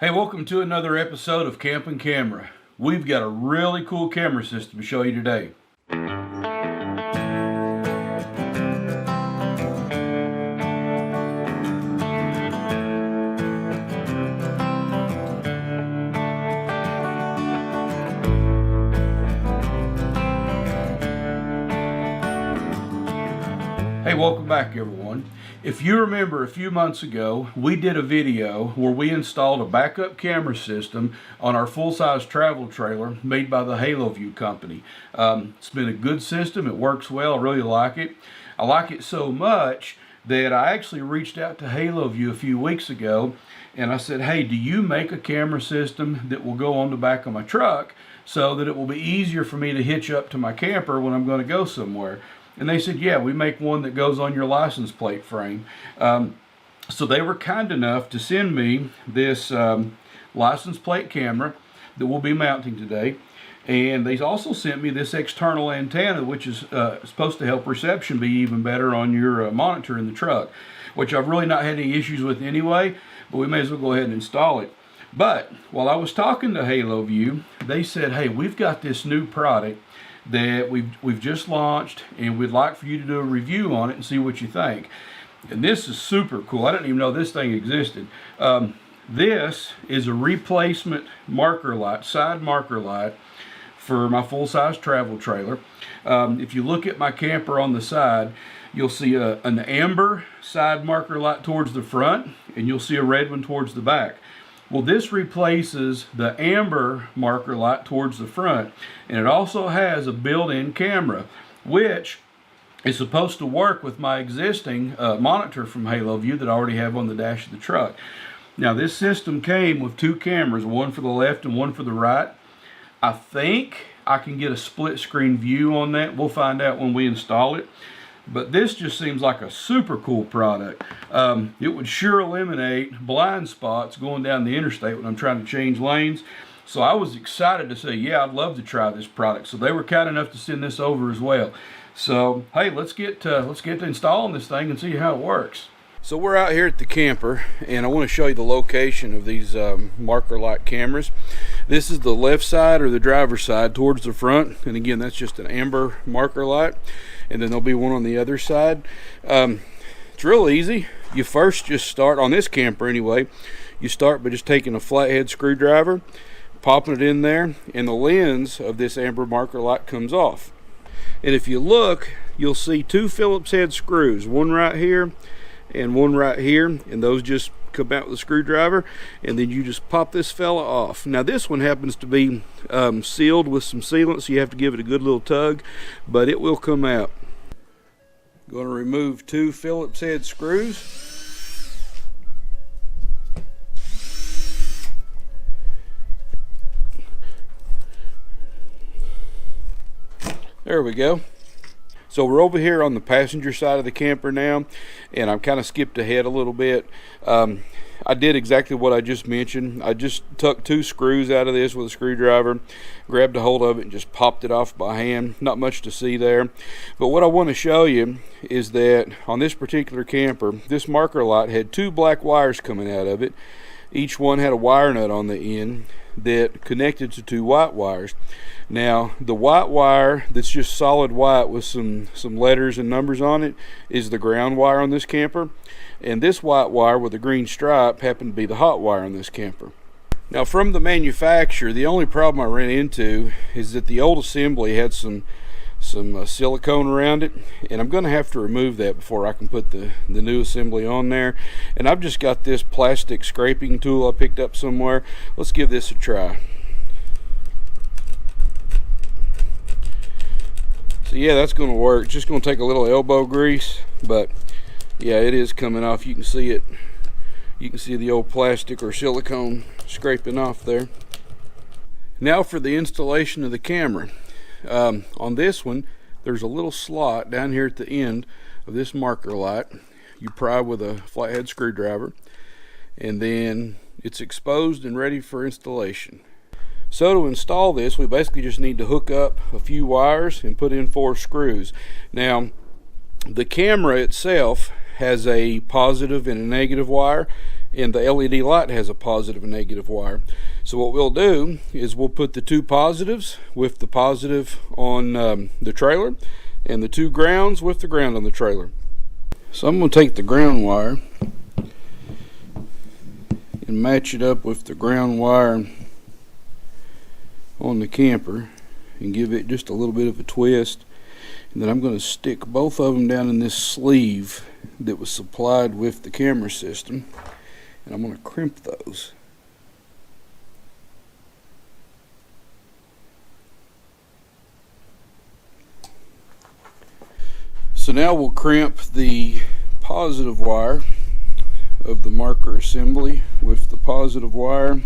Hey, welcome to another episode of Camp and Camera. We've got a really cool camera system to show you today. Hey, welcome back everyone. If you remember a few months ago, we did a video where we installed a backup camera system on our full-size travel trailer made by the Haloview company. It's been a good system. It works well. I really like it. I like it so much that I actually reached out to Haloview a few weeks ago and I said, hey, do you make a camera system that will go on the back of my truck so that it will be easier for me to hitch up to my camper when I'm going to go somewhere? And they said, yeah, we make one that goes on your license plate frame. So they were kind enough to send me this license plate camera that we'll be mounting today. And they also sent me this external antenna, which is supposed to help reception be even better on your monitor in the truck, which I've really not had any issues with anyway, but we may as well go ahead and install it. But while I was talking to Haloview, they said, hey, we've got this new product that we've just launched and we'd like for you to do a review on it and see what you think. And this is super cool. I didn't even know this thing existed. This is a replacement marker light, side marker light for my full-size travel trailer. If you look at my camper on the side, you'll see an amber side marker light towards the front and you'll see a red one towards the back. Well, this replaces the amber marker light towards the front, and it also has a built-in camera, which is supposed to work with my existing monitor from Haloview that I already have on the dash of the truck. Now, this system came with two cameras, one for the left and one for the right. I think I can get a split screen view on that. We'll find out when we install it. But this just seems like a super cool product. It would sure eliminate blind spots going down the interstate when I'm trying to change lanes. So I was excited to say, yeah, I'd love to try this product. So they were kind enough to send this over as well. So hey, let's get to installing this thing and see how it works. So we're out here at the camper and I want to show you the location of these marker light cameras. This is the left side, or the driver's side, towards the front, and again that's just an amber marker light, and then there'll be one on the other side. It's real easy. You first just start, on this camper anyway, you start by just taking a flathead screwdriver, popping it in there, and the lens of this amber marker light comes off. And if you look, you'll see two Phillips head screws, one right here and one right here, and those just come out with a screwdriver, and then you just pop this fella off. Now this one happens to be sealed with some sealant, so you have to give it a good little tug, but it will come out. Going to remove two Phillips head screws. There we go. So we're over here on the passenger side of the camper now, and I've kind of skipped ahead a little bit. I did exactly what I just mentioned. I just took two screws out of this with a screwdriver, grabbed a hold of it and just popped it off by hand. Not much to see there. But what I want to show you is that on this particular camper, this marker light had two black wires coming out of it. Each one had a wire nut on the end that connected to two white wires. Now the white wire that's just solid white with some letters and numbers on it is the ground wire on this camper, and this white wire with a green stripe happened to be the hot wire on this camper. Now from the manufacturer, the only problem I ran into is that the old assembly had some silicone around it, and I'm going to have to remove that before I can put the new assembly on there. And I've just got this plastic scraping tool I picked up somewhere. Let's give this a try. So yeah, that's going to work. It's just going to take a little elbow grease, but yeah, it is coming off. You can see it. You can see the old plastic or silicone scraping off there. Now for the installation of the camera. On this one, there's a little slot down here at the end of this marker light. You pry with a flathead screwdriver, and then it's exposed and ready for installation. So to install this, we basically just need to hook up a few wires and put in 4 screws. Now, the camera itself has a positive and a negative wire, and the LED light has a positive and negative wire. So what we'll do is we'll put the two positives with the positive on the trailer, and the two grounds with the ground on the trailer. So I'm going to take the ground wire and match it up with the ground wire on the camper and give it just a little bit of a twist. And then I'm going to stick both of them down in this sleeve that was supplied with the camera system, and I'm going to crimp those. So now we'll crimp the positive wire of the marker assembly with the positive wire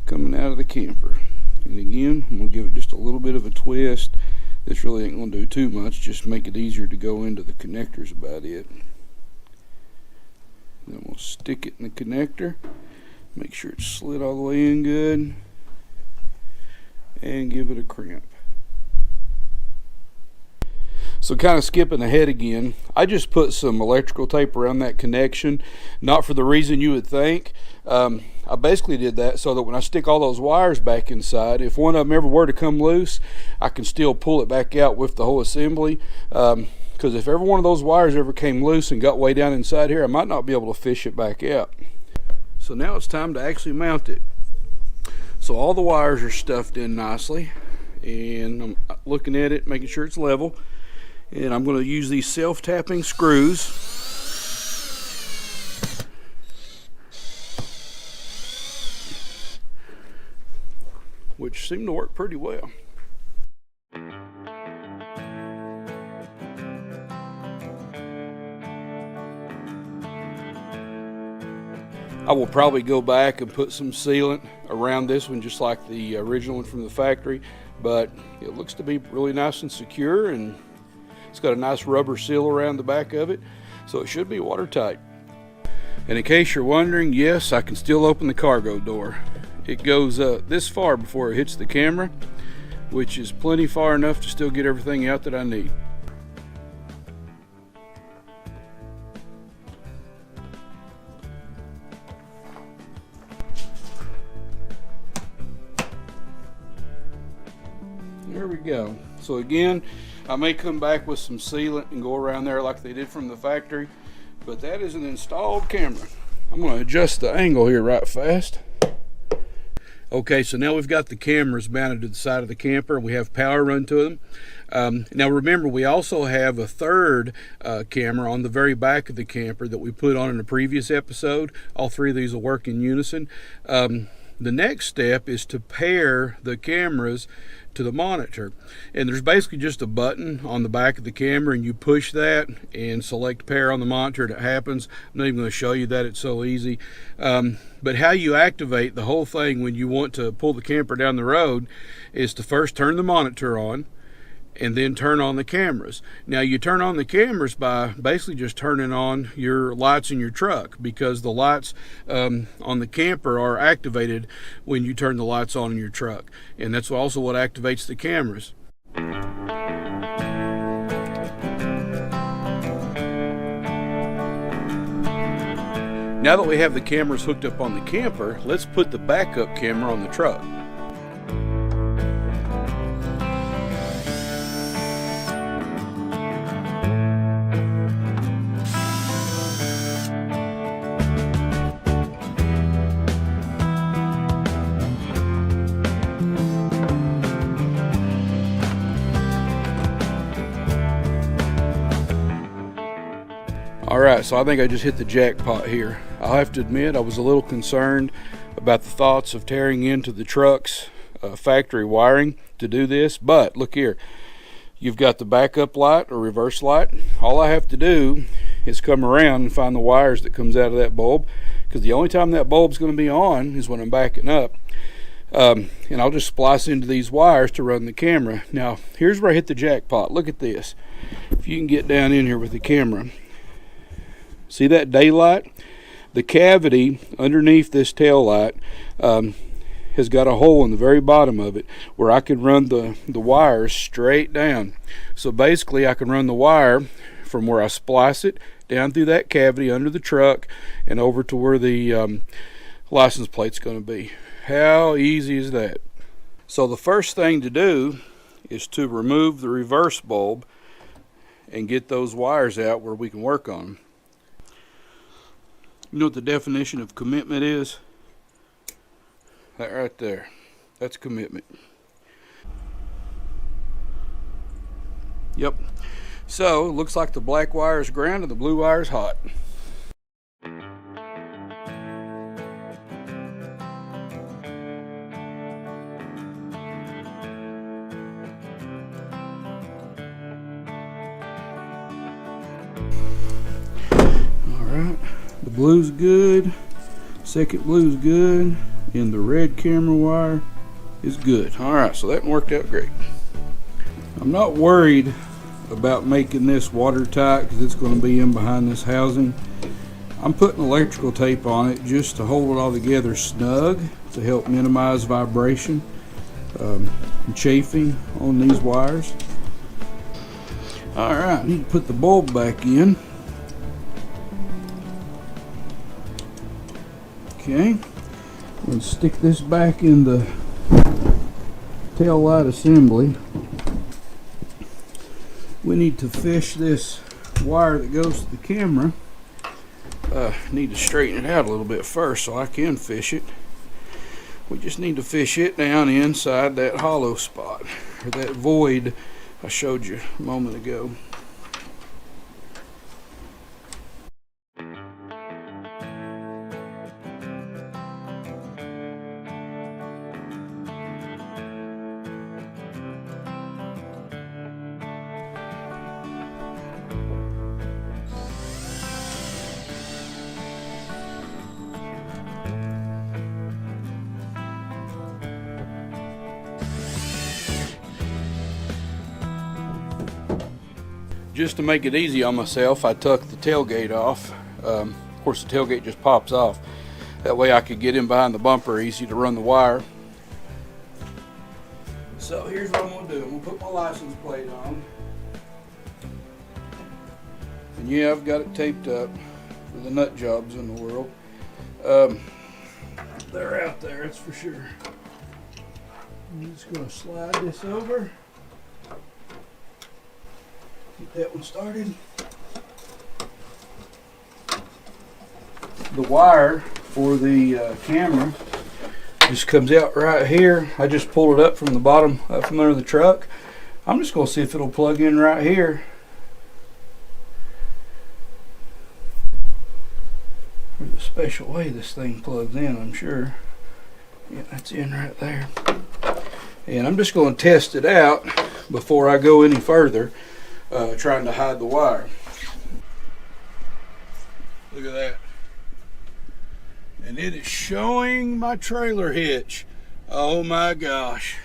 coming out of the camper. And again, I'm going to give it just a little bit of a twist. This really ain't going to do too much, just make it easier to go into the connectors about it. Then we'll stick it in the connector, make sure it's slid all the way in good, and give it a crimp. So kind of skipping ahead again, I just put some electrical tape around that connection, not for the reason you would think. I basically did that so that when I stick all those wires back inside, if one of them ever were to come loose, I can still pull it back out with the whole assembly. Because if every one of those wires ever came loose and got way down inside here, I might not be able to fish it back out. So now it's time to actually mount it. So all the wires are stuffed in nicely, and I'm looking at it, making sure it's level. And I'm going to use these self-tapping screws. Which seem to work pretty well. I will probably go back and put some sealant around this one just like the original one from the factory, but it looks to be really nice and secure, and it's got a nice rubber seal around the back of it, so it should be watertight. And in case you're wondering, yes, I can still open the cargo door. It goes this far before it hits the camera, which is plenty far enough to still get everything out that I need. There we go. So again, I may come back with some sealant and go around there like they did from the factory, but that is an installed camera. I'm going to adjust the angle here right fast. Okay, so now we've got the cameras mounted to the side of the camper, and we have power run to them. Now remember, we also have a third camera on the very back of the camper that we put on in a previous episode. All three of these will work in unison. The next step is to pair the cameras to the monitor, and there's basically just a button on the back of the camera, and you push that and select pair on the monitor, and it happens. I'm not even going to show you that, it's so easy. But how you activate the whole thing when you want to pull the camper down the road is to first turn the monitor on and then turn on the cameras. Now you turn on the cameras by basically just turning on your lights in your truck, because the lights on the camper are activated when you turn the lights on in your truck, and that's also what activates the cameras. Now that we have the cameras hooked up on the camper, let's put the backup camera on the truck. Alright, so I think I just hit the jackpot here. I'll have to admit I was a little concerned about the thoughts of tearing into the truck's factory wiring to do this, but look here. You've got the backup light or reverse light. All I have to do is come around and find the wires that comes out of that bulb, because the only time that bulb's going to be on is when I'm backing up. And I'll just splice into these wires to run the camera. Now, here's where I hit the jackpot. Look at this. If you can get down in here with the camera. See that daylight? The cavity underneath this tail light has got a hole in the very bottom of it where I can run the wires straight down. So basically I can run the wire from where I splice it down through that cavity under the truck and over to where the license plate's going to be. How easy is that? So the first thing to do is to remove the reverse bulb and get those wires out where we can work on them. You know what the definition of commitment is? That right there. That's commitment. Yep. So it looks like the black wire is ground and the blue wire is hot. Alright, the blue's good, second blue's good, and the red camera wire is good. Alright, so that worked out great. I'm not worried about making this watertight because it's going to be in behind this housing. I'm putting electrical tape on it just to hold it all together snug to help minimize vibration and chafing on these wires. Alright, I need to put the bulb back in. Okay, and stick this back in the tail light assembly. We need to fish this wire that goes to the camera. Need to straighten it out a little bit first so I can fish it. We just need to fish it down inside that hollow spot, or that void I showed you a moment ago. Just to make it easy on myself, I tucked the tailgate off. Of course, the tailgate just pops off. That way I could get in behind the bumper easy to run the wire. So here's what I'm going to do. I'm going to put my license plate on. And yeah, I've got it taped up for the nut jobs in the world. They're out there, that's for sure. I'm just going to slide this over. Get that one started. The wire for the camera just comes out right here. I just pulled it up from the bottom, from under the truck. I'm just going to see if it'll plug in right here. There's a special way this thing plugs in, I'm sure. Yeah, that's in right there. And I'm just going to test it out before I go any further. Trying to hide the wire. Look at that. And it is showing my trailer hitch. Oh my gosh.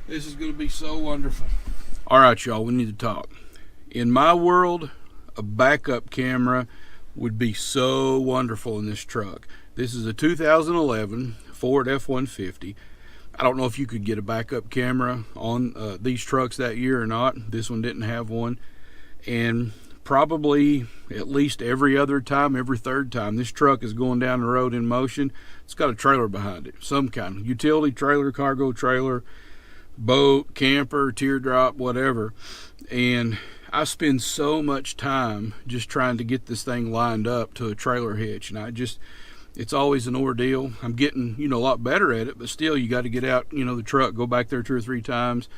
This is going to be so wonderful. Alright y'all, we need to talk. In my world, a backup camera would be so wonderful in this truck. This is a 2011 Ford F-150. I don't know if you could get a backup camera on these trucks that year or not. This one didn't have one. And probably at least every other time, every third time this truck is going down the road in motion, it's got a trailer behind it. Some kind. Utility trailer, cargo trailer, boat, camper, teardrop, whatever. And I spend so much time just trying to get this thing lined up to a trailer hitch. And it's always an ordeal. I'm getting, a lot better at it, but still you got to get out, the truck, go back there 2 or 3 times.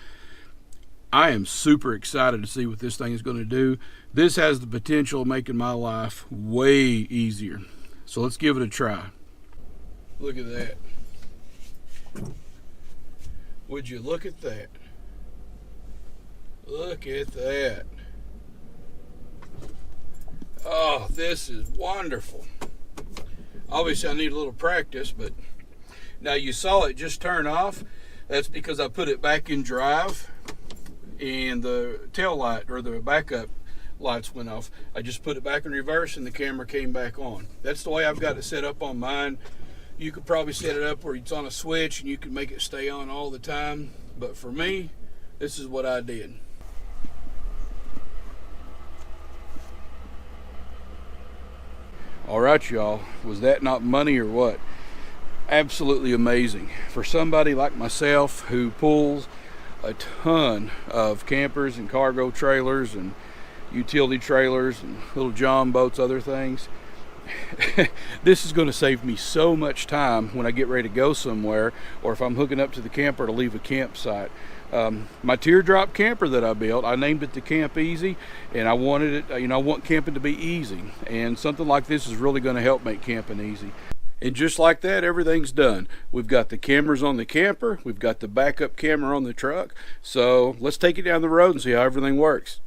I am super excited to see what this thing is going to do. This has the potential of making my life way easier. So let's give it a try. Look at that. Would you look at that? Look at that. Oh, this is wonderful. Obviously I need a little practice, but now you saw it just turn off. That's because I put it back in drive and the tail light or the backup lights went off. I just put it back in reverse and the camera came back on. That's the way I've got it set up on mine. You could probably set it up where it's on a switch and you can make it stay on all the time. But for me, this is what I did. All right, y'all, was that not money or what? Absolutely amazing. For somebody like myself who pulls a ton of campers and cargo trailers and utility trailers and little john boats, other things, this is going to save me so much time when I get ready to go somewhere, or if I'm hooking up to the camper to leave a campsite. My teardrop camper that I built, I named it the Camp Easy, and I wanted it, I want camping to be easy, and something like this is really going to help make camping easy. And just like that, everything's done. We've got the cameras on the camper, we've got the backup camera on the truck, so let's take it down the road and see how everything works.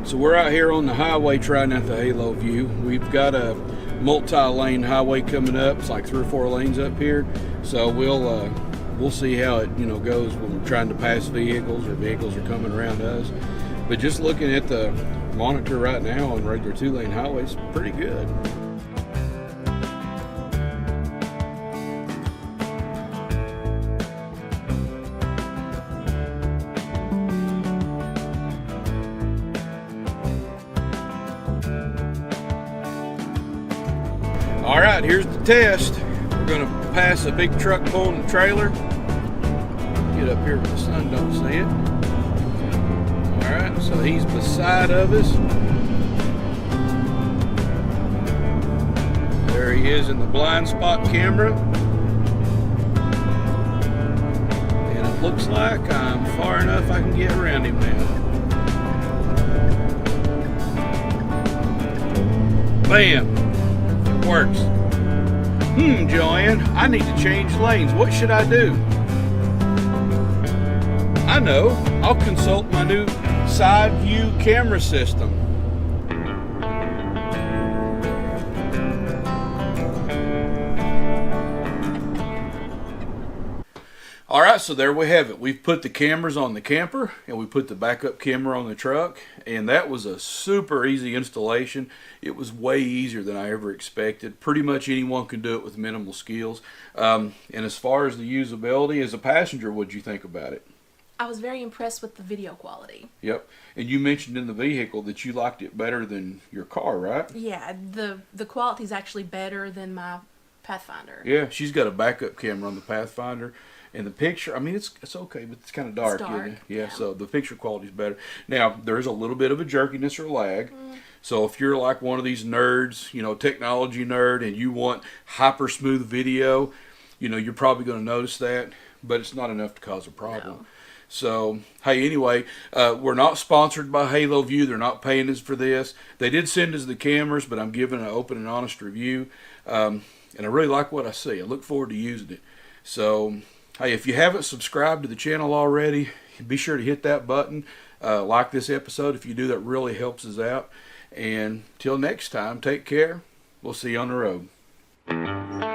So we're out here on the highway trying out the Haloview. We've got a multi-lane highway coming up. It's like 3 or 4 lanes up here. So we'll see how it goes when we're trying to pass vehicles or vehicles are coming around us. But just looking at the monitor right now on regular 2-lane highways, pretty good. All right, here's the test. We're gonna pass a big truck pulling the trailer. Get up here where the sun don't see it. All right, so he's beside of us. There he is in the blind spot camera. And it looks like I'm far enough I can get around him now. Bam! Works. Joanne, I need to change lanes. What should I do? I know. I'll consult my new side view camera system. All right, so there we have it. We've put the cameras on the camper and we put the backup camera on the truck, and that was a super easy installation. It was way easier than I ever expected. Pretty much anyone can do it with minimal skills. And as far as the usability, as a passenger, what'd you think about it? I was very impressed with the video quality. Yep. And you mentioned in the vehicle that you liked it better than your car, right? Yeah, the quality is actually better than my Pathfinder. Yeah, she's got a backup camera on the Pathfinder. And the picture, I mean, it's okay, but it's kind of dark, isn't it? Yeah, so the picture quality is better. Now, there's a little bit of a jerkiness or lag. So if you're like one of these nerds, technology nerd, and you want hyper smooth video, you're probably going to notice that, but it's not enough to cause a problem. No. So, hey, anyway, we're not sponsored by Haloview. They're not paying us for this. They did send us the cameras, but I'm giving an open and honest review. And I really like what I see. I look forward to using it. So, hey, if you haven't subscribed to the channel already, be sure to hit that button. Like this episode. If you do, that really helps us out. And till next time, take care. We'll see you on the road.